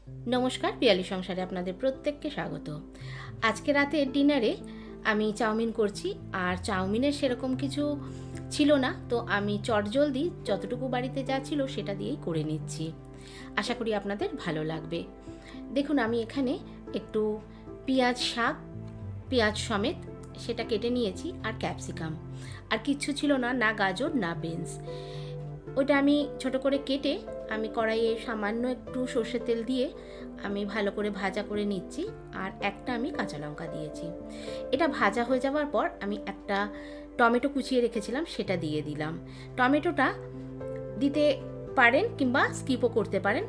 নমস্কার, পিয়ালি সংসারে আপনাদের প্রত্যেককে স্বাগত। আজকে রাতে ডিনারে আমি চাউমিন করছি, আর চাউমিনের সেরকম কিছু ছিল না, তো আমি চটজলদি যতটুকু বাড়িতে যা ছিল সেটা দিয়েই করে নিচ্ছি। আশা করি আপনাদের ভালো লাগবে। দেখুন, আমি এখানে একটু পেঁয়াজ শাক, পেঁয়াজ সমেত সেটা কেটে নিয়েছি, আর ক্যাপসিকাম, আর কিচ্ছু ছিল না, না গাজর না বিনস। ওটা আমি ছোট করে কেটে আমি কড়াইয়ে সামান্য একটু সর্ষের তেল দিয়ে আমি ভালো করে ভাজা করে নিচ্ছি, আর একটা আমি কাঁচা লঙ্কা দিয়েছি। এটা ভাজা হয়ে যাওয়ার পর আমি একটা টমেটো কুচিয়ে রেখেছিলাম, সেটা দিয়ে দিলাম। টমেটোটা দিতে পারেন কিংবা স্কিপও করতে পারেন।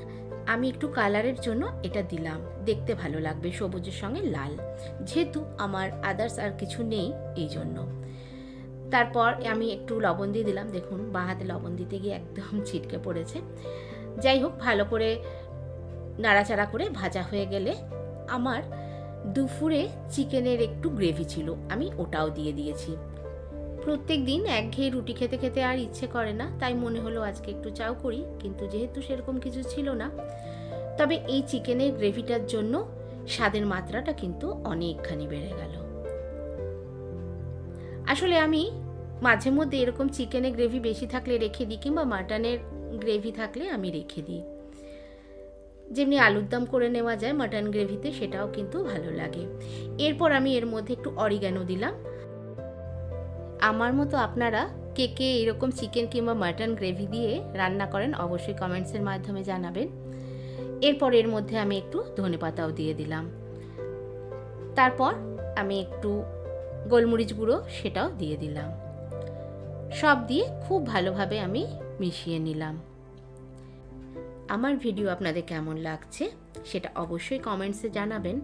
আমি একটু কালারের জন্য এটা দিলাম, দেখতে ভালো লাগবে সবুজের সঙ্গে লাল, যেহেতু আমার আদার্স আর কিছু নেই এই জন্য। তারপর আমি একটু লবণ দিয়ে দিলাম। দেখুন, বাঁ হাতে লবণ দিতে গিয়ে একদম ছিটকে পড়েছে। যাই হোক, ভালো করে নাড়াচাড়া করে ভাজা হয়ে গেলে আমার দুপুরে চিকেনের একটু গ্রেভি ছিল, আমি ওটাও দিয়ে দিয়েছি। প্রত্যেক দিন একঘেয়ে রুটি খেতে খেতে আর ইচ্ছে করে না, তাই মনে হলো আজকে একটু চাউ করি, কিন্তু যেহেতু সেরকম কিছু ছিল না, তবে এই চিকেনের গ্রেভিটার জন্য স্বাদের মাত্রাটা কিন্তু অনেকখানি বেড়ে গেল। আসলে আমি মাঝে মধ্যে এরকম চিকেনের গ্রেভি বেশি থাকলে রেখে দিই, কিংবা মাটনের গ্রেভি থাকলে আমি রেখে দিই। যেমনি আলুর দম করে নেওয়া যায় মাটন গ্রেভিতে, সেটাও কিন্তু ভালো লাগে। এরপর আমি এর মধ্যে একটু অরিগ্যানো দিলাম। আমার মতো আপনারা কে কে এরকম চিকেন কিংবা মাটন গ্রেভি দিয়ে রান্না করেন অবশ্যই কমেন্টসের মাধ্যমে জানাবেন। এরপর এর মধ্যে আমি একটু ধনেপাতাও দিয়ে দিলাম। তারপর আমি একটু গোলমরিচ গুঁড়ো সেটাও দিয়ে দিলাম। সব দিয়ে খুব ভালোভাবে আমি মিশিয়ে নিলাম। আমার ভিডিও আপনাদের কেমন লাগছে সেটা অবশ্যই কমেন্টসে জানাবেন,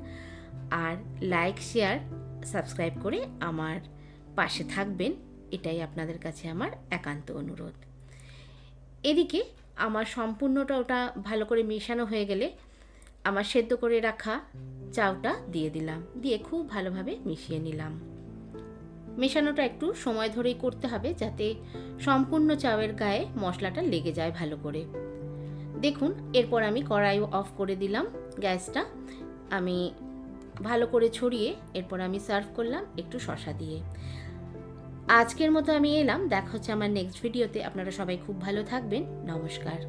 আর লাইক, শেয়ার, সাবস্ক্রাইব করে আমার পাশে থাকবেন, এটাই আপনাদের কাছে আমার একান্ত অনুরোধ। এদিকে আমার সম্পূর্ণটা ওটা ভালো করে মেশানো হয়ে গেলে আমার সেদ্ধ করে রাখা চাউটা দিয়ে দিলাম, দিয়ে খুব ভালোভাবে মিশিয়ে নিলাম। মেশানোটা একটু সময় ধরেই করতে হবে, যাতে সম্পূর্ণ চাউয়ের গায়ে মশলাটা লেগে যায় ভালো করে। দেখুন, এরপর আমি কড়াই অফ করে দিলাম গ্যাসটা। আমি ভালো করে ছড়িয়ে এরপর আমি সার্ভ করলাম একটু শসা দিয়ে। আজকের মতো আমি এলাম, দেখা হচ্ছে আমার নেক্সট ভিডিওতে। আপনারা সবাই খুব ভালো থাকবেন। নমস্কার।